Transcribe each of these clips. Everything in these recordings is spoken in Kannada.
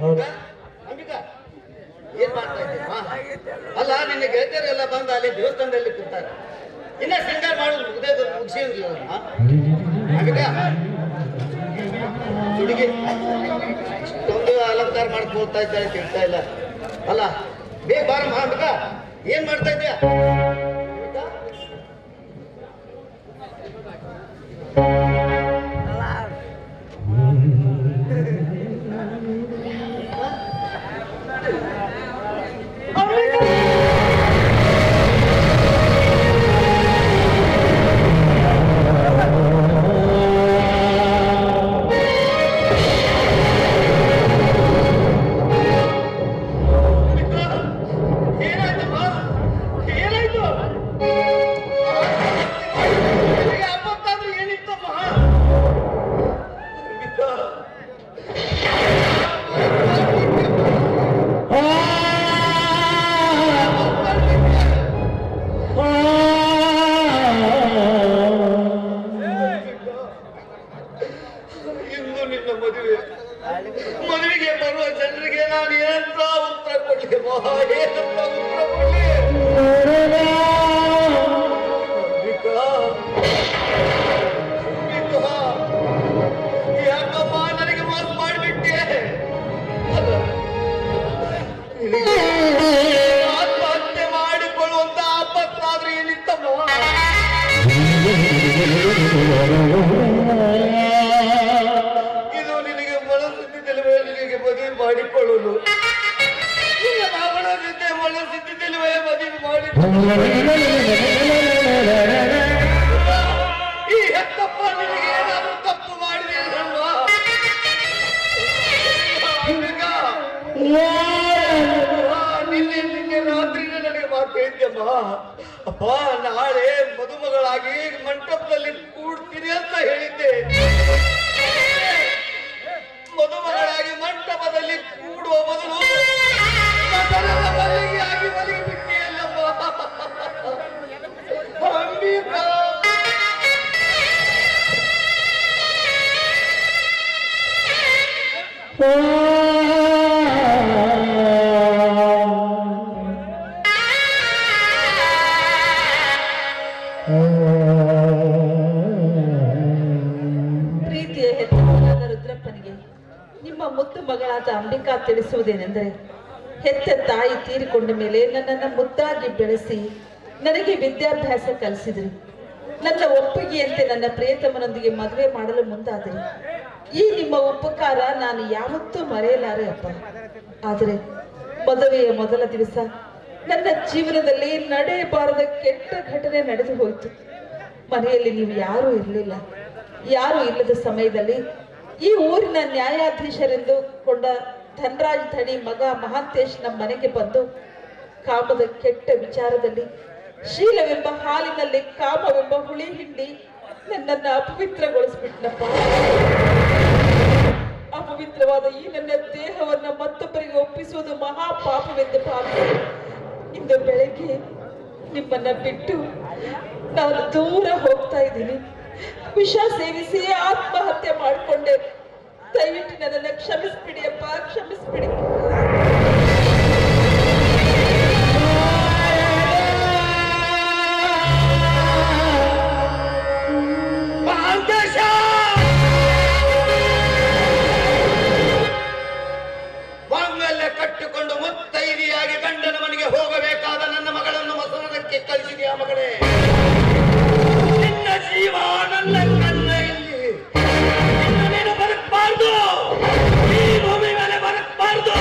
ಅಂಬಿಕಾ ಏನ್ ಮಾಡ್ತಾ ಇದ್ದೀರಾ? ಅಲ್ಲ ನಿನ್ನ ಗೆಳತಿಯರೆಲ್ಲ ಬಂದು ಅಲ್ಲಿ ದೇವಸ್ಥಾನದಲ್ಲಿ ಕೂತಾರೆ. ಇನ್ನ ಶೃಂಗಾರ ಮಾಡೋದು ಮುಗಿಸಿಲ್ಲ. ಅಂಬಿಕಾ ಹುಡುಗಿ ಇಷ್ಟೊಂದು ಅಲಂಕಾರ ಮಾಡ್ಕೊಳ್ತಾ ಇದ್ದಾರೆ, ತಿಳ್ತಾ ಇಲ್ಲ. ಅಲ್ಲ ಬೇಗ ಬಾರಮ್ಮ ಅಂಬಿಕಾ, ಏನ್ ಮಾಡ್ತಾ ಇದ್ದೀಯಾ? ಮದುವೆಗೆ ಬರುವ ಜನರಿಗೆ ನಾನು ಏನಂತ ಉತ್ತರ ಕೊಡ್ಲಿ? ಏನಂತ ಉತ್ತರ ಕೊಡ್ಲಿ? ಯಾಕಮ್ಮ ನನಗೆ ಮೋಸ ಮಾಡಿಬಿಟ್ಟೆ? ಆತ್ಮಹತ್ಯೆ ಮಾಡಿಕೊಳ್ಳುವಂತ ಆಪತ್ತಾದ್ರೂ ಏನಿತ್ತಮ್ಮ? ಇದು ನಿನಗೆ ಮನಸ್ಸಿದ್ದಿಲ್ಲವೇ? ನಿನಗೆ ಮದುವೆ ಮಾಡಿಕೊಳ್ಳಲು ಮನಸ್ಸಿದ್ದೆ ಮನಸ್ಸಿದ್ದಿಲ್ಲವೇ? ಮದುವೆ ಮಾಡಿಕೊಳ್ಳಲು ಈ ಹೆತ್ತಪ್ಪ ನಿನಗೆ ಏನಾದರೂ ತಪ್ಪು ಮಾಡಿದೆ ಅಲ್ವಾ? ನಿನ್ನೆ ರಾತ್ರಿ ನನಗೆ ಮಾತು ಹೇಳಿದ್ದಮ್ಮ, ಅಪ್ಪ ನಾಳೆ ಮದುಮಗಳಾಗಿ ಮಂಟಪದಲ್ಲಿ ಕೂಡ್ತೀನಿ ಅಂತ ಹೇಳಿದ್ದೆ. ಮದುಮಗಳಾಗಿ ಮಂಟಪದಲ್ಲಿ ಕೂಡುವ ಬದಲು ಮಲ್ಲಿಗೆಯಾಗಿ ಮಲಗಿ ಬಿಟ್ಟಿಯಲ್ಲಮ್ಮ ಅಂಬಿಕಾ. ಪ್ರೀತಿಯ ಹೆತ್ತವನಾದ ರುದ್ರಪ್ಪನಿಗೆ ನಿಮ್ಮ ಮುದ್ದು ಮಗಳಾದ ಅಂಬಿಕಾ ತಿಳಿಸುವುದೇನೆಂದರೆ, ಹೆತ್ತ ತಾಯಿ ತೀರಿಕೊಂಡ ಮೇಲೆ ನನ್ನನ್ನು ಮುದ್ದಾಗಿ ಬೆಳೆಸಿ ನನಗೆ ವಿದ್ಯಾಭ್ಯಾಸ ಕಲಿಸಿದ್ರಿ. ನನ್ನ ಒಪ್ಪಿಗೆಯಂತೆ ನನ್ನ ಪ್ರಿಯತಮನೊಂದಿಗೆ ಮದುವೆ ಮಾಡಲು ಮುಂದಾದರೆ ಈ ನಿಮ್ಮ ಉಪಕಾರ ನಾನು ಯಾವತ್ತೂ ಮರೆಯಲಾರೆ ಅಪ್ಪ. ಆದರೆ ಮದುವೆಯ ಮೊದಲ ದಿವಸ ನನ್ನ ಜೀವನದಲ್ಲಿ ನಡೆಯಬಾರದ ಕೆಟ್ಟ ಘಟನೆ ನಡೆದು ಹೋಯಿತು. ಮನೆಯಲ್ಲಿ ನೀವು ಯಾರೂ ಇರಲಿಲ್ಲ. ಯಾರು ಇಲ್ಲದ ಸಮಯದಲ್ಲಿ ಈ ಊರಿನ ನ್ಯಾಯಾಧೀಶರೆಂದು ಕೊಂಡ ಧನರಾಜ್ ಧಣಿ ಮಗ ಮಹಾಂತೇಶ್ ನಮ್ಮ ಮನೆಗೆ ಬಂದು ಕಾಮದ ಕೆಟ್ಟ ವಿಚಾರದಲ್ಲಿ ಶೀಲವೆಂಬ ಹಾಲಿನಲ್ಲಿ ಕಾಮವೆಂಬ ಹುಳಿ ಹಿಂಡಿ ನನ್ನನ್ನು ಅಪವಿತ್ರಗೊಳಿಸ್ಬಿಟ್ನಪ್ಪ. ಅಪವಿತ್ರವಾದ ಈ ನನ್ನ ದೇಹವನ್ನ ಮತ್ತೊಬ್ಬರಿಗೆ ಒಪ್ಪಿಸುವುದು ಮಹಾಪಾಪವೆಂದು ಭಾವಿಸಿ ಇಂದು ಬೆಳಗ್ಗೆ ನಿಮ್ಮನ್ನ ಬಿಟ್ಟು ನಾನು ದೂರ ಹೋಗ್ತಾ ಇದ್ದೀನಿ. ವಿಷ ಸೇವಿಸಿ ಆತ್ಮಹತ್ಯೆ ಮಾಡಿಕೊಂಡೆ. ದಯವಿಟ್ಟು ನನ್ನನ್ನು ಕ್ಷಮಿಸ್ಬಿಡಿ ಅಪ್ಪ, ಕ್ಷಮಿಸ್ಬಿಡಿ. ವಾಂಗಲ್ಯ ಕಟ್ಟಿಕೊಂಡು ಮುತ್ತೈದೆಯಾಗಿ ಗಂಡನ ಮನೆಗೆ ಹೋಗಬೇಕಾದ ನನ್ನ ಮಗಳನ್ನು ಮಸನಕ್ಕೆ ಕಳಿಸಿದೆಯಾ ಮಗಳೇ? ನಿನ್ನ ಜೀವ ನನ್ನ ಕಣ್ಣಲ್ಲಿ. ಇನ್ನು ನೀನು ಬದುಕಬಾರ್ದು, ಈ ಭೂಮಿ ಮೇಲೆ ಬದುಕಬಾರ್ದು.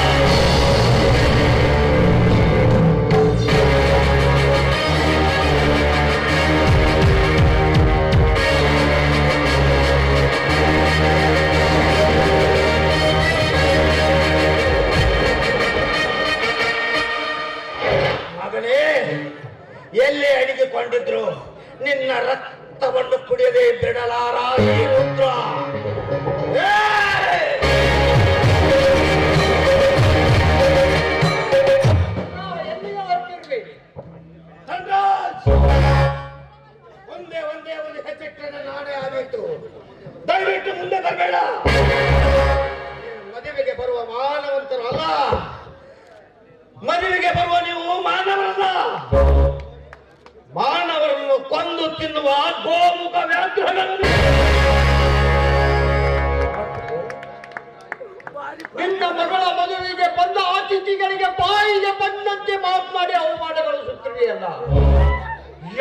ನಿನ್ನ ಮಗಳ ಮದುವೆಗೆ ಬಂದ ಅತಿಥಿಗಳಿಗೆ ಬಾಯಿಗೆ ಬಂದಂತೆ ಮಾತನಾಡಿ ಅವಮಾನಗೊಳಿಸುತ್ತಿದೆಯಲ್ಲ.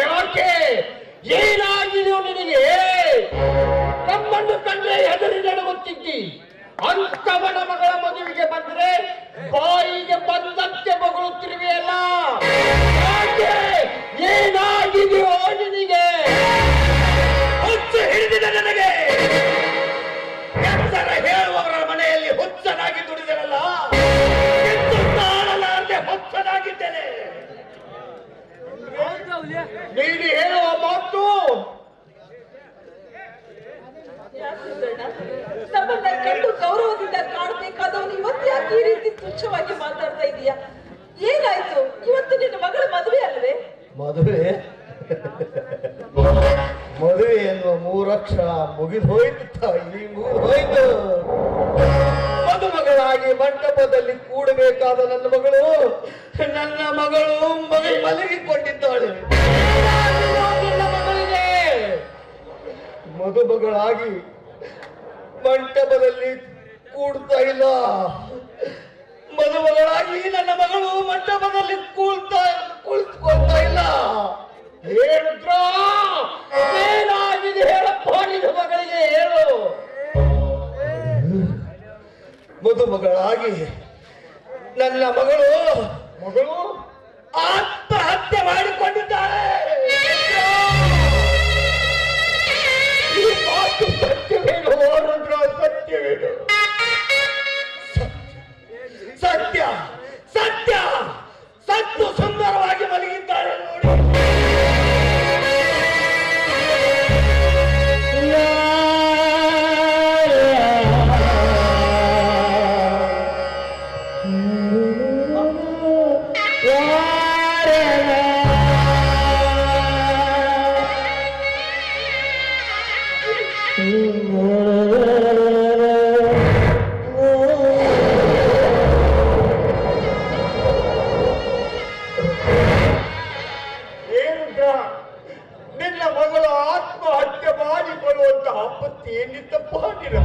ಯಾಕೆ? ಏನಾಗಿದೆಯೋ ನಿನಗೆ? ನಮ್ಮನ್ನು ಕಂಡ್ರೆ ಹೆದರಿ ನಡುಗುತ್ತಿದ್ದಿ. ಅಂತವನ ಮಗಳ ಮದುವೆಗೆ ಬಂದ್ರೆ ಬಾಯಿಗೆ ಬಂದಂತೆ ಬಗಳುತ್ತಿರುವೆಯಲ್ಲ. ಯಾಕೆ? ಏನಾಗಿದೆಯೋ ನಿನಗೆ? ಹುಚ್ಚು ಹಿಡಿದಿದೆ ನನಗೆ. ಎತ್ತರ ಹೇಳುವವರ ಮನೆಯಲ್ಲಿ ಹುಚ್ಚನಾಗಿ ದುಡಿದರಲ್ಲ, ಎಂದು ತಾಳಲಾರದೆ ಹುಚ್ಚನಾಗಿದ್ದೇನೆ. ನೀನು ಹೇಳುವ ಮಾತು ನಮ್ಮನ್ನ ಕಂಡು ಗೌರವದಿಂದ ಕಾಣಬೇಕಾದವನು ಇವತ್ತು ಯಾಕೆ ಈ ರೀತಿ ತುಚ್ಛವಾಗಿ ಮಾತಾಡ್ತಾ ಇದೀಯಾ? ಏನಾಯ್ತು? ಇವತ್ತು ನಿನ್ನ ಮಗಳ ಮದುವೆ ಅಲ್ವೇ? ಮದುವೆ ಮದುವೆ ಎನ್ನುವ ಮೂರಕ್ಷರ ಮುಗಿದು ಹೋಯ್ತು ತಾಯಿ, ಮುಗಿದು ಮದುಮಗಳಾಗಿ ಮಂಟಪದಲ್ಲಿ ಕೂಡಬೇಕಾದ ನನ್ನ ಮಗಳು ಮಲಗಿಕೊಂಡಿದ್ದಾಳೆ. ನನ್ನ ಮಗಳಿಗೆ ಮದುಮಗಳಾಗಿ ಮಂಟಪದಲ್ಲಿ ಕೂಡ್ತಾ ಇಲ್ಲ. ಮದುಮಗಳಾಗಿ ನನ್ನ ಮಗಳು ಮಂಟಪದಲ್ಲಿ ಕುಳಿತುಕೊಳ್ತಾ ಇಲ್ಲ. ಹೇಳಿದ್ರ ಏನಾಗಿದೆ ಹೇಳಪ್ಪ ನಿನ್ನ ಮಗಳಿಗೆ, ಹೇಳು. ಮದುಮಗಳಾಗಿ ನನ್ನ ಮಗಳು ಆತ್ಮಹತ್ಯೆ ಮಾಡಿಕೊಂಡಿದ್ದಾಳೆ. ಈ ಮಾತು ಸತ್ಯವೇನು ರುದ್ರ? ಸತ್ಯವೇನು? ಸತ್ಯ ಸತ್ಯ ಸತ್ತು ಸುಂದರವಾಗಿ ಮಲಗಿದ್ದಾಳೆ ನೋಡಿ. ನಿನ್ನ ಮಗಳು ಆತ್ಮಹತ್ಯೆ ಮಾಡಿಕೊಳ್ಳುವಂತ ಆಪತ್ತಿ ಏನಿತ್ತಪ್ಪ ನಿನ್ನ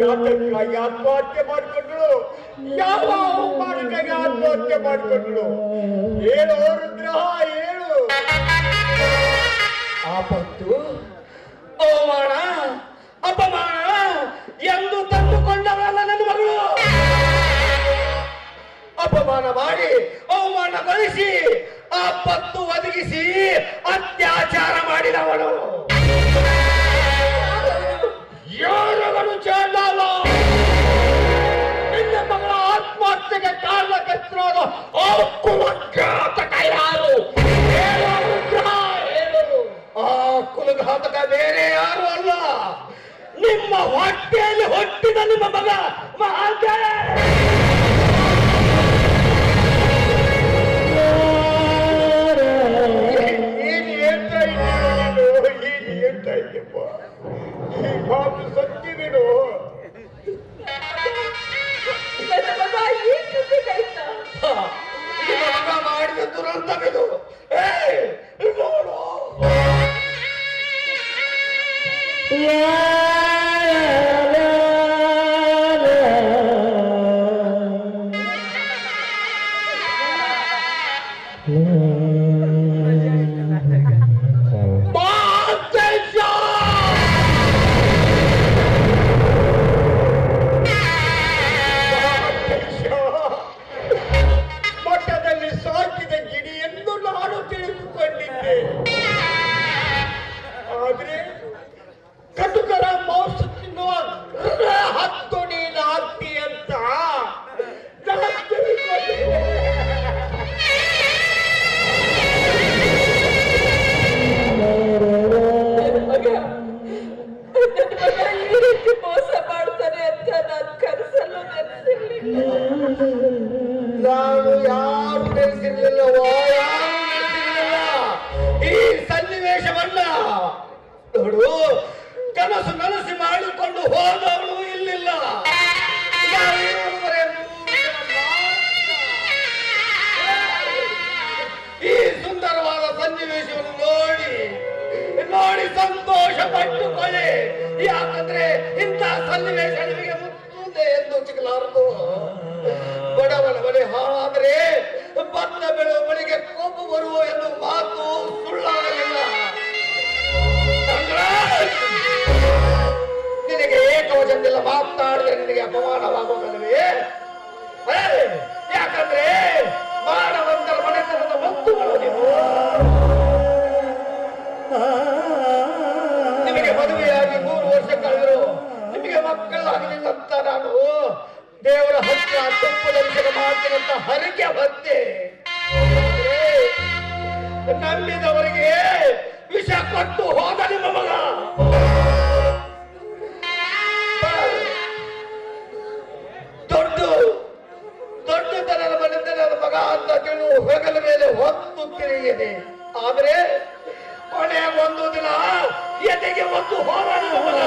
ಯಾತಕ್ಕಾಗಿ ಆತ್ಮಹತ್ಯೆ ಮಾಡಿಕೊಂಡ್ರು? ಯಾವ ಅವಮಾನಕ್ಕಾಗಿ ಆತ್ಮಹತ್ಯೆ ಮಾಡಿಕೊಂಡ್ರು? ಹೇಳು ರುದ್ರ, ಹೇಳು. ಆಪತ್ತು, ಅವಮಾನ, ಅಪಮಾನ ಎಂದು ತಂದುಕೊಂಡವರಲ್ಲ ನನ್ನ ಮಗಳು. ಅಪಮಾನ ಮಾಡಿ ಅವಮಾನಗೊಳಿಸಿ ಆಪತ್ತು ಒದಗಿಸಿ ಅತ್ಯಾಚಾರ ಮಾಡಿದವನು ಯಾರವನು? ಚಾಂಡಾಲ. ನಿನ್ನ ಮಗಳ ಆತ್ಮಹತ್ಯೆಗೆ ಕಾರಣಕರ್ತರಾದ ಆ ಕುಲಘಾತಕ ಯಾರು? ಆ ಕುಲಘಾತಕ ಬೇರೆ ಯಾರು ಅಲ್ಲ, ನಿಮ್ಮ ಹೊಟ್ಟೆಯಲ್ಲಿ ಹುಟ್ಟಿದ ನಿಮ್ಮ ಮಗ ಮಹಾದೇವ. ಈ ಮಾತು ಸತ್ಯವೇನು? ಮಗ ಮಾಡಿದ ದುರಂತವಿದು. ನೋಡು, ಮಠದಲ್ಲಿ ಸಾಕಿದ ಗಿಡಿ ಎಂದು ನಾನು ತಿಳಿದುಕೊಂಡಿದ್ದೆ. ಆದ್ರೆ ಕಟುಕರ ಮಾಂಸ ತಿನ್ನುವ ಹತ್ತು ನೀನು ಆಗ್ತಿ ಅಂತ ನಾನು ತಿಳ್ಕೊಂಡಿದ್ದೆ. ಈ ರೀತಿ ಮೋಸ ಮಾಡ್ತಾನೆ ಅಂತ ನಾನು ಕನಸಲ್ಲೂ ನೆನೆಸಿರ್ಲಿಲ್ಲ. ನಾನು ಯಾರು ನೆನೆಸಿರ್ಲಿಲ್ಲವೋ, ಯಾರು ನೆನೆಸಿರ್ಲಿಲ್ಲ ಈ ಸನ್ನಿವೇಶವನ್ನ. ನೋಡು, ಕನಸು ನನಸಿ ಮಾಡಿಕೊಂಡು ಹೋದವಳು ಇಲ್ಲಿಲ್ಲ. ಈ ಸುಂದರವಾದ ಸನ್ನಿವೇಶವನ್ನು ನೋಡಿ ಸಂತೋಷ ಪಟ್ಟುಕೊಳ್ಳಿ. ಯಾಕಂದ್ರೆ ಇಂಥ ಸನ್ನಿವೇಶ ನಿಮಗೆ ಮುಂದೆ ನಿಲ್ಲಲಾರದು. ಬಡವನ ಮನೆ ಹಾಳಾದರೆ ಬಂದ ಬೆಳೆಯುವ ಮನೆಗೆ ಕೋಪ ಬರುವ ಎಂದು ಮಾತು ಸುಳ್ಳಾಗಲಿಲ್ಲ. ನಿನಗೆ ಏಕವಚನದಿಂದ ಮಾತನಾಡಿದ್ರೆ ನಿನಗೆ ಅಪಮಾನವಾಗುವುದಲ್ಲವೇ? ಯಾಕಂದ್ರೆ ಮಾನವಂತರ ಮನೆತನದ ಮುತ್ತುಗಳು ನೀವು. ನಿಮಗೆ ಮದುವೆಯಾಗಿ 3 ವರ್ಷ ಕಳೆದರು, ನಿಮಗೆ ಮಕ್ಕಳಾಗಲಿಲ್ಲ ಅಂತ ನಾನು ದೇವರ ಹತ್ತಿರ ತುಪ್ಪದಂಶದ ಮಾತಿನಂತ ಹರಕೆ ಬಂದೆ. ನಂಬಿದವರಿಗೆ ವಿಷ ಕೊಟ್ಟು ಹೋದ ನಿಮ್ಮ ಮಗ. ದೊಡ್ಡತನದ ಮನೆತನದ ಮಗ ಅಂತ ತಿಳು ಹೆಗಲ ಮೇಲೆ ಹೊತ್ತು ತಿರುಗಿದೆ. ಆದ್ರೆ ಕೊನೆಯ ಒಂದು ದಿನ ಎದೆಗೆ ಒಂದು ಹೋದ ನಿಮ್ಮ ಮಗ.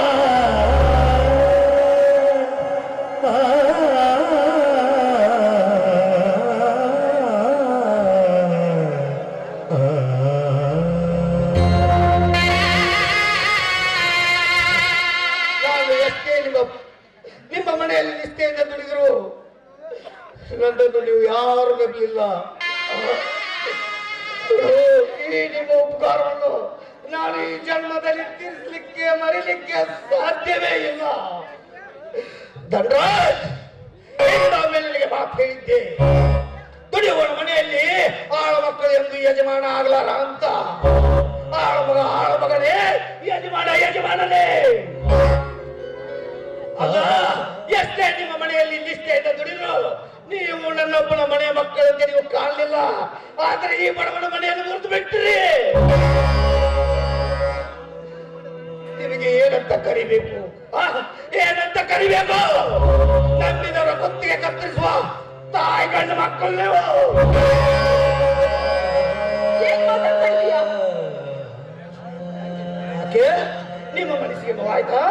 ನಾನು ಎಷ್ಟೇ ನಿಮ್ಮ ಮನೆಯಲ್ಲಿ ನಿಷ್ಠೆಯಿಂದ ದುಡಿದ್ರು ನನ್ನನ್ನು ನೀವು ಯಾರು ನಂಬಲಿಲ್ಲ. ಈ ನಿಮ್ಮ ಉಪಕಾರವನ್ನು ನಾನು ಈ ಜನ್ಮದಲ್ಲಿ ತೀರಿಸಲಿಕ್ಕೆ ಮರಿಲಿಕ್ಕೆ ಸಾಧ್ಯವೇ ಇಲ್ಲ. ಧನರಾಜ್, ನನಗೆ ಮಾತು ಹೇಳಿದ್ದೆ, ದುಡಿಯುವ ಮನೆಯಲ್ಲಿ ಆಳ ಮಕ್ಕಳು ಎಂದು ಯಜಮಾನ ಆಗ್ಲಾರ ಅಂತ. ಆಳ ಮಗನೇ ಯಜಮಾನನೇ. ಅಲ್ಲ, ಎಷ್ಟೇ ನಿಮ್ಮ ಮನೆಯಲ್ಲಿ ನಿಷ್ಠೆಯಿಂದ ದುಡಿದ್ರು ನೀವು ನನ್ನೊಬ್ಬನ ಮನೆಯ ಮಕ್ಕಳಂತೆ ನೀವು ಕಾಣಲಿಲ್ಲ. ಆದ್ರೆ ಈ ಬಡವನ ಮನೆಯನ್ನು ಮುರಿದು ಬಿಟ್ಟಿರಿ. ನಿಮಗೆ ಏನಂತ ಕರಿಬೇಕು? ಏನಂತ ಕರಿಬೇಕು? ನಂಬಿದವರ ಕುತ್ತಿಗೆ ಕತ್ತರಿಸುವ ತಾಯಿ ಗಂಡು ಮಕ್ಕಳು ನೀವು. ಯಾಕೆ? ನಿಮ್ಮ ಮನಸ್ಸಿಗೆ ನೋವಾಯ್ತಾ?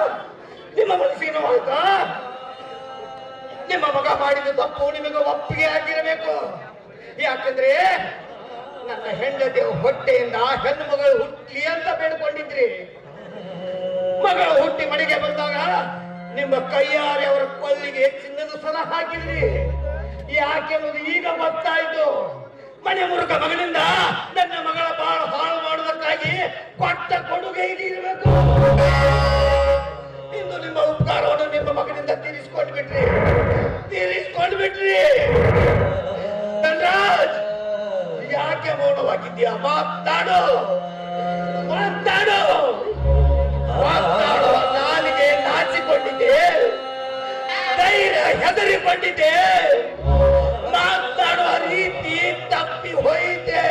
ನಿಮ್ಮ ಮಗ ಮಾಡಿದ ತಪ್ಪು ನಿಮಗೆ ಒಪ್ಪಿಗೆ ಆಗಿರಬೇಕು. ಯಾಕಂದ್ರೆ ನನ್ನ ಹೆಂಡತಿಯ ಹೊಟ್ಟೆಯಿಂದ ಹೆಣ್ಣು ಮಗಳು ಹುಟ್ಲಿ ಅಂತ ಬೇಡ್ಕೊಂಡಿದ್ರಿ. ಮಗಳು ಹುಟ್ಟಿ ಮನೆಗೆ ಬಂದಾಗ ನಿಮ್ಮ ಕೈಯಾರೆ ಅವರ ಕೊಳ್ಳಿಗೆ ಚಿನ್ನದ ಸಲ ಹಾಕಿದ್ರಿ. ಯಾಕೆಂಬುದು ಈಗ ಗೊತ್ತಾಯ್ತು. ಮನೆ ಮುರುಕ ಮಗನಿಂದ ನನ್ನ ಮಗಳ ಬಾಳ ಹಾಳು ಮಾಡುವುದಕ್ಕಾಗಿ ಕೊಟ್ಟ ಕೊಡುಗೆ ಇದು ಇರಬೇಕು. ಇಂದು ನಿಮ್ಮ ಉಪಕಾರವನ್ನು ನಿಮ್ಮ ಮಗನಿಂದ ತೀರಿಸಿಕೊಂಡು ಬಿಟ್ರಿ. ಧನರಾಜ್, ಯಾಕೆ ಮೌನವಾಗಿದ್ದೀಯಾ? ಮಾತಾಡೋ. ನಾಲಿಗೆ ನಾಚಿಕೊಂಡಿದ್ದೆ, ಧೈರ್ಯ ಹೆದರಿಕೊಂಡಿದ್ದೆ, ಮಾತಾಡುವ ರೀತಿ ತಪ್ಪಿ ಹೋಯಿತೆ.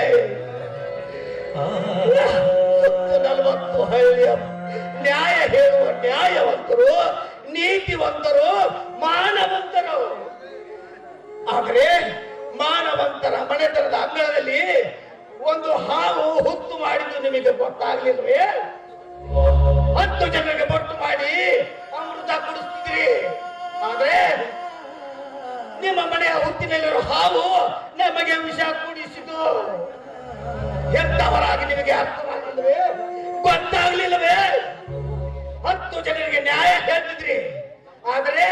40 ಹಳ್ಳಿಯ ನ್ಯಾಯ ಹೇಳುವ ನ್ಯಾಯವಂತರು, ನೀತಿವಂತರು, ಮಾನವಂತರು. ಆದರೆ ಮಾನವಂತರ ಮನೆತನದ ಅಂಗಳದಲ್ಲಿ ಒಂದು ಹಾವು ಹುತ್ತು ಮಾಡಿದ್ದು ನಿಮಗೆ ಗೊತ್ತಾಗ್ಲಿಲ್ವೇ? 10 ಜನರಿಗೆ ಬೊಟ್ಟು ಮಾಡಿ ಅಮೃತ ಕುಡಿಸ್ತಿದ್ರಿ. ಆದ್ರೆ ನಿಮ್ಮ ಮನೆಯ ಹುತ್ತಿನಲ್ಲಿರೋ ಹಾವು ನಮಗೆ ವಿಷ ಕುಡಿಸಿತು. ಎಂತವರಾಗಿ ನಿಮಗೆ ಅರ್ಥವಾಗಿಲ್ವೇ? ಗೊತ್ತಾಗ್ಲಿಲ್ಲವೇ? 10 ಜನರಿಗೆ ನ್ಯಾಯ ಹೇಳ್ತಿದ್ರಿ. ಆದ್ರೆ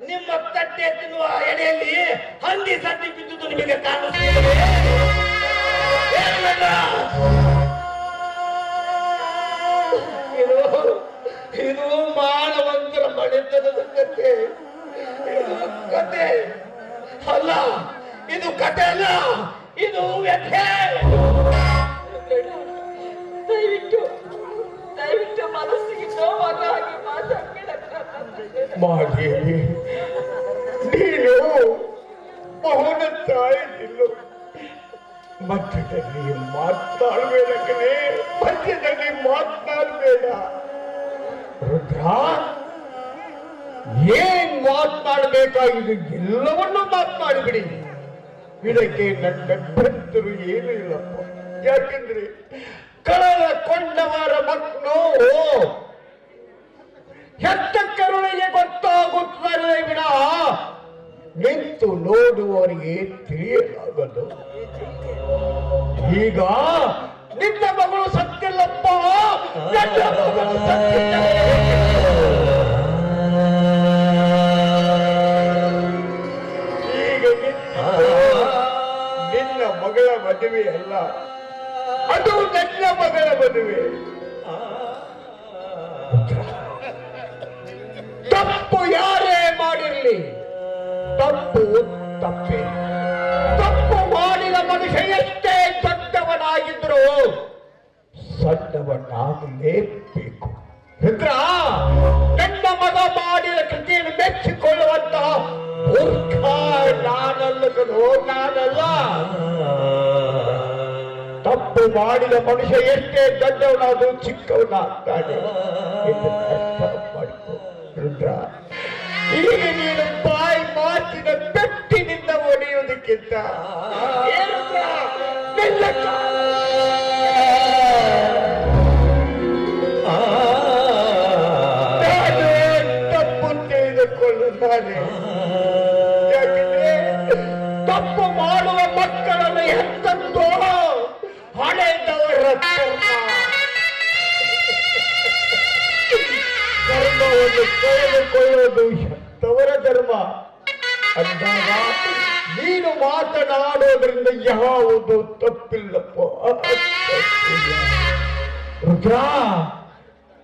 ನಿಮ್ಮ ತಟ್ಟೆ ತಿನ್ನುವ ಎಡೆಯಲ್ಲಿ ಹಂದಿ ಸದ್ದಿ ಬಿದ್ದುದು ನಿಮಗೆ ಕಾಣಿಸ್ತಿದೆ. ಇದು ಮಾನವಂತರ ಮನೆತನದ ಕತೆ. ಇದು ಕತೆ ಅಲ್ಲ, ಇದು ವ್ಯಥೆ. ದಯವಿಟ್ಟು ಮನಸ್ಸಿಗೆ ನೋವಾಗಿ ಮಾತಾಡಬೇಡ. ಮಾದೇವಿ, ನೀನು ಮೌನ ತಾಯಿಲ್ಲ. ಮಧ್ಯದಲ್ಲಿ ಮಾತನಾಡಬೇಡ. ರುದ್ರ, ಏನ್ ಮಾತನಾಡಬೇಕಾಗಿದೆ ಎಲ್ಲವನ್ನೂ ಮಾತನಾಡಿಬಿಡಿ. ಇದಕ್ಕೆ ನನ್ನ ಭಕ್ತರು ಏನೂ ಇಲ್ಲಪ್ಪ. ಯಾಕೆಂದ್ರೆ ಕಳೆದುಕೊಂಡವರ ಮಕ್ಕಳು ಹೆತ್ತ ಕರುಳಿಗೆ ಗೊತ್ತಾಗುತ್ತದೆ ವಿನ ನಿಂತು ನೋಡುವವರಿಗೆ ತಿಳಿಯಲಾಗದು. ಈಗ ನಿನ್ನ ಮಗಳು ಸತ್ತಿಲ್ಲಪ್ಪ, ನನ್ನ ಮಗಳು ಸತ್ತಿಲ್ಲ. ಮಗಳ ಮದುವೆ. ತಪ್ಪು ಯಾರೇ ಮಾಡಿರಲಿ, ತಪ್ಪು ತಪ್ಪೇ. ತಪ್ಪು ಮಾಡಿದ ಮನುಷ್ಯ ಎಷ್ಟೇ ದೊಡ್ಡವನಾಗಿದ್ದರೂ ಸಣ್ಣವನಾಗಲೇಬೇಕು. ರುದ್ರ, ನನ್ನ ಮಗ ಮಾಡಿದ ಕೃತಿಯನ್ನು ಮೆಚ್ಚಿಕೊಳ್ಳುವಂತ ಮೂರ್ಖ ನಾನಲ್ಲ ಕಣೋ, ನಾನಲ್ಲ. ತಪ್ಪು ಮಾಡಿದ ಮನುಷ್ಯ ಎಷ್ಟೇ ದೊಡ್ಡವನಾದರೂ ಚಿಕ್ಕವನಾಗ್ತಾನೆ ಎಂದು ಅರ್ಥ ಮಾಡಿಕೊ ರುದ್ರ. ಈಗ ನೀನು ಬಾಯಿ ಮಾತಿನ ಪೆಟ್ಟಿನಿಂದ ಒಡೆಯುವುದಕ್ಕಿಂತ ತಪ್ಪು ತಿಳಿದುಕೊಳ್ಳುತ್ತಾನೆ. ಯಾಕೆಂದ್ರೆ ತಪ್ಪು ಮಾಡುವ ಮಕ್ಕಳನ್ನು ಹೆತ್ತಂತೋ ಹಳೆದವರ ಧರ್ಮವನ್ನು ಕಳೆದುಕೊಳ್ಳುವುದು ಹೆತ್ತವರ ಧರ್ಮ ಅಂದಾಗ ನೀನು ಮಾತನಾಡೋದ್ರಿಂದ ಯಾವುದು ತಪ್ಪಿಲ್ಲಪ್ಪ. ರುದ್ರ,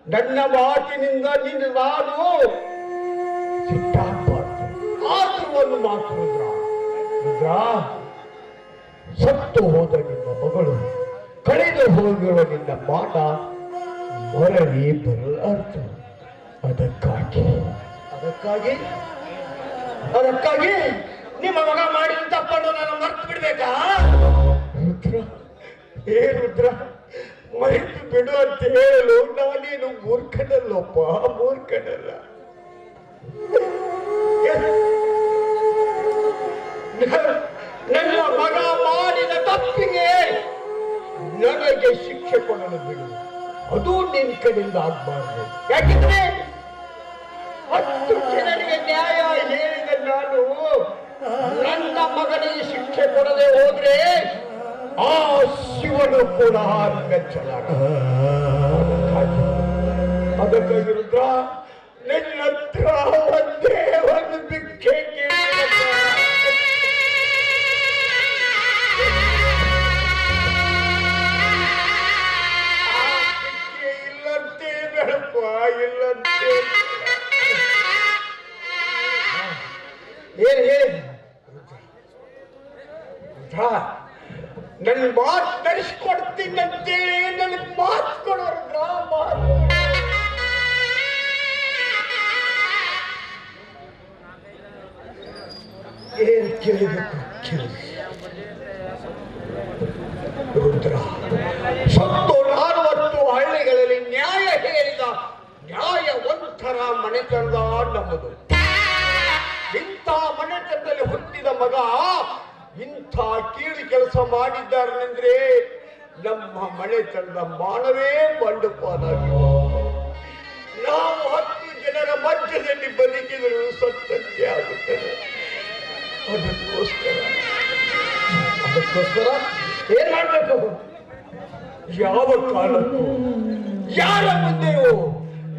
ನನ್ನ ಮಾತಿನಿಂದ ನೀನು ನಾನು ಸಿಟ್ಟಾಗಬಾರ್ದು. ಆದ್ರೂ ಒಂದು ಮಾತು ರುದ್ರ, ರುದ್ರ, ಸತ್ತು ಹೋದ ನಿನ್ನ ಮಗಳು, ಕಳೆದು ಹೋಗಿರುವ ನಿನ್ನ ಮಾಟ ಮರಳಿ ಬರಲಾರ್ದು. ಅದಕ್ಕಾಗಿ ನಿಮ್ಮ ಮಗ ಮಾಡಿದ ತಪ್ಪನ್ನು ನಾನು ಮರ್ತು ಬಿಡ್ಬೇಕಾ? ರುದ್ರ, ಏ ರುದ್ರ, ಮರೆತು ಬಿಡು ಅಂತ ಹೇಳಲು ನಾನೇನು ಮೂರ್ಖನಲ್ಲಪ್ಪ, ಮೂರ್ಖನಲ್ಲ. ನನ್ನ ಮಗ ಮಾಡಿದ ತಪ್ಪಿಗೆ ನನಗೆ ಶಿಕ್ಷೆ ಕೊಡಲು ಬಿಡು. ಅದು ನಿನ್ ಕಡೆಯಿಂದ ಆಗ್ಬಾರ್ದು. ಯಾಕೆಂದ್ರೆ 10 ಜನರಿಗೆ ನ್ಯಾಯ ಹೇಳಿದ ನಾನು ನನ್ನ ಮಗನಿಗೆ ಶಿಕ್ಷೆ ಕೊಡದೆ ಹೋದ್ರೆ ಆ ಶಿವನು ಕೂಡ ಮೆಚ್ಚಲಾರ. ಅದಕ್ಕಾಗಿ ರುದ್ರ, ನಿನ್ನ ಹತ್ರ ಒಂದೇ ಒಂದು ಭಿಕ್ಷೆ ಕೇಳಿದಪ್ಪ. ಇಲ್ಲಂತೆ ಬೇಡಪ್ಪ, ಇಲ್ಲಂತೆ. ಏನ್ ಹೇಳಿ ನನ್ನ ಮಾತು ನಡೆಸ್ಕೊಡ್ತೀನಂತೇಳಿ ನನಗೆ ಮಾತು ಕೊಡೋರು. ಏನ್ ಕೇಳಬೇಕು ಕೇಳಿ ರುದ್ರ. ಸತ್ತು 40 ಹಳ್ಳಿಗಳಲ್ಲಿ ನ್ಯಾಯ ಹೇಳಿದ ನ್ಯಾಯವಂತರ ಮನೆತನದ ನಮ್ಮದು. ಇಂಥ ಮನೆತನದಲ್ಲಿ ಹುಟ್ಟಿದ ಮಗ ಇಂಥ ಕೀಳು ಕೆಲಸ ಮಾಡಿದ್ದಾರೆಂದ್ರೆ ನಮ್ಮ ಮನೆತನದ ಮಾನವೇ ಬಂಡುಪಾಲಾಗಿದೆ. ನಾವು 10 ಜನರ ಮಧ್ಯದಲ್ಲಿ ಬದುಕಿದರೂ ಸತ್ಯತೆ ಆಗುತ್ತದೆ. ಅದಕ್ಕೋಸ್ಕರ ಏನ್ ಮಾಡಬೇಕು? ಯಾವ ಕಾಲಕ್ಕೂ ಯಾರ ಮುಂದೆಯೂ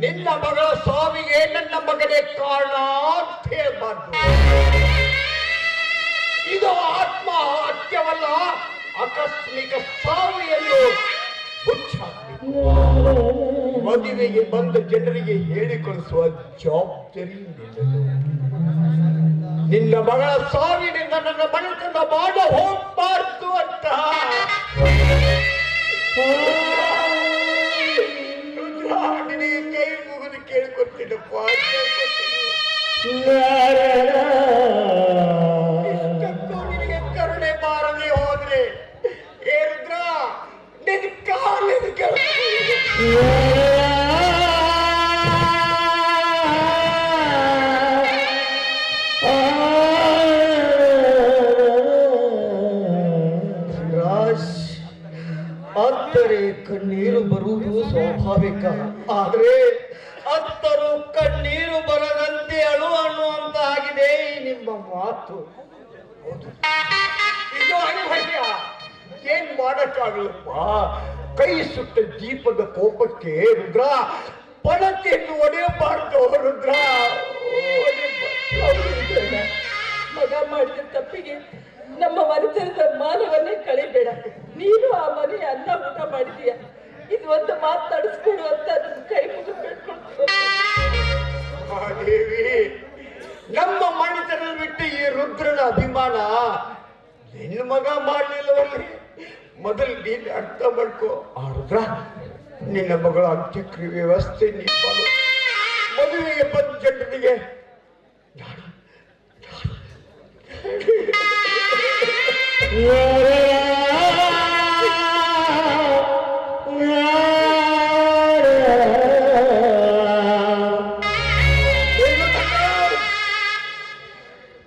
ನಿನ್ನ ಮಗಳ ಸಾವಿಗೆ ನನ್ನ ಮಗನೇ ಕಾರಣ ಅಂತ ಹೇಳ್ಬಾರ್ದು. ಇದು ಆತ್ಮಹತ್ಯವಲ್ಲ, ಆಕಸ್ಮಿಕ ಸಾವು ಎಂದು ಹುಚ್ಚಾಗಬೇಕು. ಮದುವೆಗೆ ಬಂದ ಜನರಿಗೆ ಹೇಳಿಕೊಳಿಸುವ ಜವಾಬ್ದಾರಿ ನಿನ್ನದು. ನಿನ್ನ ಮಗಳ ಸಾವಿನಿಂದ ನನ್ನ ಮನೆತನ ಮಾಡ ಹೋಗ್ಬಾರ್ದು ಅಂತ ನಿನಗೆ ಕೈ ಮುಗಿದು ಕೇಳ್ಕೊತೀನಪ್ಪ, ಇಷ್ಟಕ್ಕೂ ನಿನಗೆ ಕರುಣೆ ಬಾರದೆ ಹೋದ್ರೆ ಏ ರುದ್ರ, ನಿನ್ನ ಕಾಲಿನ ಅತ್ತರೆ ಕಣ್ಣೀರು ಬರುವುದು ಸ್ವಾಭಾವಿಕ. ಆದ್ರೆ ಅತ್ತರು ಕಣ್ಣೀರು ಬರದಂತೆ ಅಳು ಅನ್ನುವಂತ ಆಗಿದೆ ನಿಮ್ಮ ಮಾತು. ಇದು ಅನಿವಾರ್ಯ, ಏನ್ ಮಾಡಕ್ಕಾಗಲ್ಲಪ್ಪ. ಕೈ ಸುಟ್ಟ ದೀಪದ ಕೋಪಕ್ಕೆ ರುದ್ರ ಪಣತೆಯನ್ನು ಒಡೆಯಬಾರ್ದು. ರುದ್ರ, ಮಗ ಮಾಡಿದ ತಪ್ಪಿಗೆ ನಮ್ಮ ಮನೆತನದ ಮಾನವನ್ನೇ ಕಳಿಬೇಡ. ನೀನು ಆ ಮನೆಯ ಅನ್ನ ಊಟ ಮಾಡಿದೀಯ. ಇದು ಒಂದು ಮಾತನಾಡಿಸ್ಕೊಡು ಅಂತ ನನ್ನ ಕೈ ಮುಗಿದು ಬೇಡ್ಕೊಳ್ತೀನಿ. ಮಹಾದೇವಿ, ನಮ್ಮ ಮಣಿತನ ಬಿಟ್ಟು ಈ ರುದ್ರನ ಅಭಿಮಾನ ನಿನ್ನ ಮಗ ಮಾಡಲಿಲ್ಲವಲ್ಲಿ. ಮೊದಲು ನೀನು ಅರ್ಥ ಮಾಡ್ಕೋ. ಆ ರುದ್ರ ನಿನ್ನ ಮಗಳ ಅಂತ್ಯಕ್ರಿಯೆ ವ್ಯವಸ್ಥೆ ನೀನು ಮಾಡು. ಮದುವೆಗೆ ಬಂದ ಜನರಿಗೆ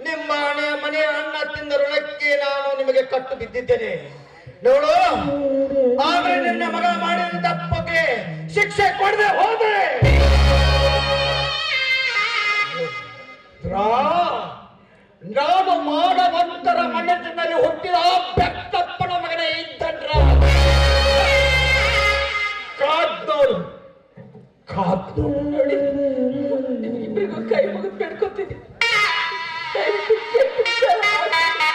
ನಿಮ್ಮ ಮನೆ ಅನ್ನ ತಿಂದ ಋಣಕ್ಕೆ ನಾನು ನಿಮಗೆ ಕಟ್ಟು ಬಿದ್ದಿದ್ದೇನೆ ನೋಡು. ಆದ್ರೆ ನಿನ್ನ ಮಗ ಮಾಡಿದ ತಪ್ಪಕ್ಕೆ ಶಿಕ್ಷೆ ಕೊಡದೆ ಹೋದ್ರೆ ನಾನು ಮಾಡವಂತರ ಮನೆತನಲ್ಲಿ ಹುಟ್ಟಿದ ಬೆತ್ತಪ್ಪನ ಮಗನೇ ಇದ್ದನ್ರ ಕಾದ್ನೋಡು ನೋಡಿ, ನಿಮ್ಮಿಬ್ಬರಿಗೂ ಕೈ ಮುಗಿದು ಬೇಡ್ಕೊತೀನಿ. ದಯವಿಟ್ಟು ಕೆಟ್ಟ ವಿಚಾರ ಮಾಡ್ಬೇಡಿ.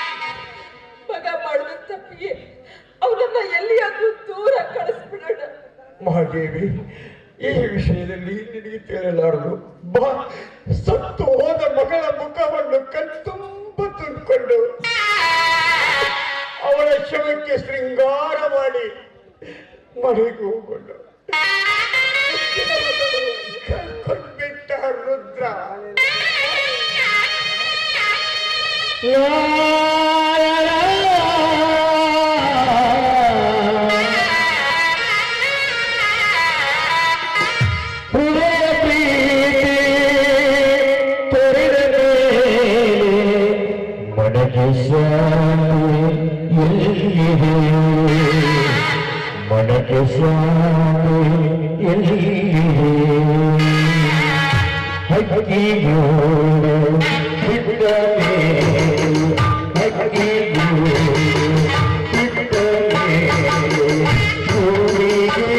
ಮಗ ಮಾಡಿದ ತಪ್ಪಿಗೆ ಅವನನ್ನ ಎಲ್ಲಿಯಾದ್ರೂ ದೂರ ಕಳಿಸ್ಬಿಡೋಣ. ಮಹಾದೇವಿ, ಈ ವಿಷಯದಲ್ಲಿ ನಿನಗೆ ತಿಳಿಯಲಾರದು. ಬಾ, ಸತ್ತು ಹೋದ ಮಗಳ ಮುಖವನ್ನು ಕಣ್ತುಂಬ ತುಂಬಿಕೊಂಡು ಅವಳ ಶವಕ್ಕೆ ಶೃಂಗಾರ ಮಾಡಿ ಮನೆಗೆ ಹೋಗೊಂಡು ಕರ್ಕೊಂಡ್ಬಿಟ್ಟ ರುದ್ರ. ಮನಕ್ಕೆ ಸ್ವಾಮಿ ಹಕ್ಕಿಗೂಡು ಬಿಟ್ಟರೆ ಹಕ್ಕಿಗೂಡು ಬಿಟ್ಟರೆ ಭೂಮಿಗೆ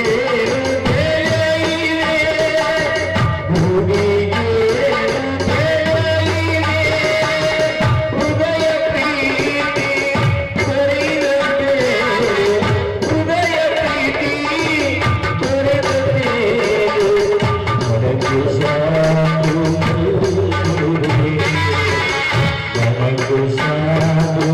ಭೂಮಿಗೆ ಹೃದಯ ಪ್ರೀತಿ ತೊರೆದಂತೆ ಹೃದಯ ಪ್ರೀತಿ ತೊರೆದಂತೆ ಮನಕ್ಕೆ ಸಾಕು ಮನಕ್ಕೆ ಸಾಕು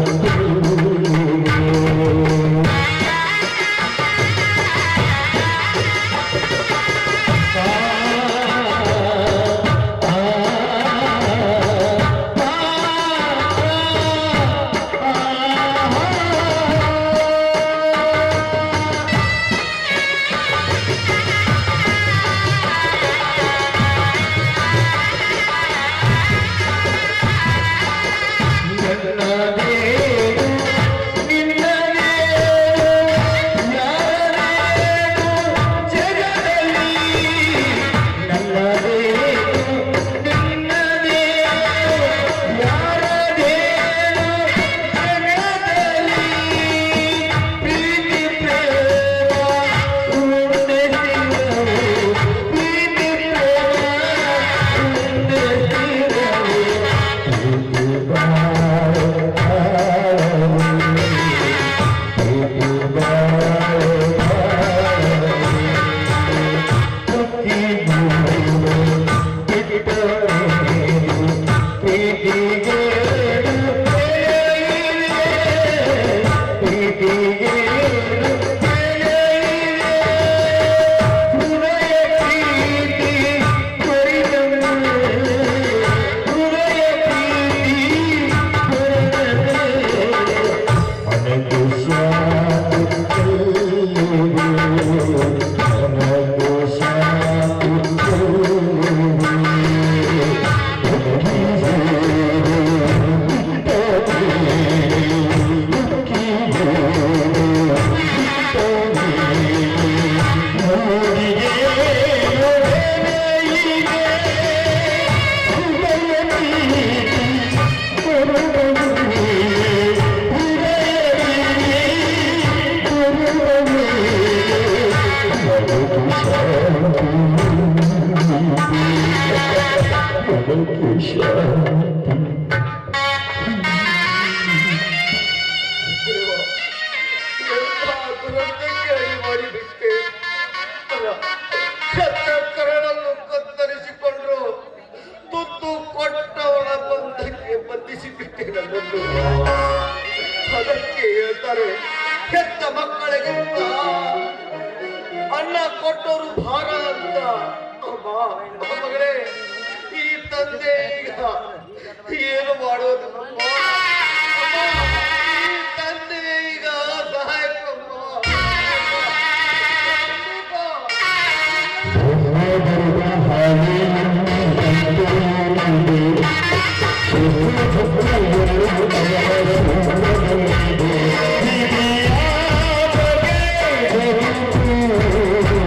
ದುರಂತಕ್ಕೆ ಮಾಡಿಬಿಟ್ಟೆ. ಹೇಳ್ತಾರೆ, ಹೆತ್ತ ಮಕ್ಕಳಿಗಿಂತ ಅನ್ನ ಕೊಟ್ಟವರು ಭಾರ ಅಂತ. ಅಮ್ಮ ಮಗಳೇ, ಈ ತಂದೆ ಈಗ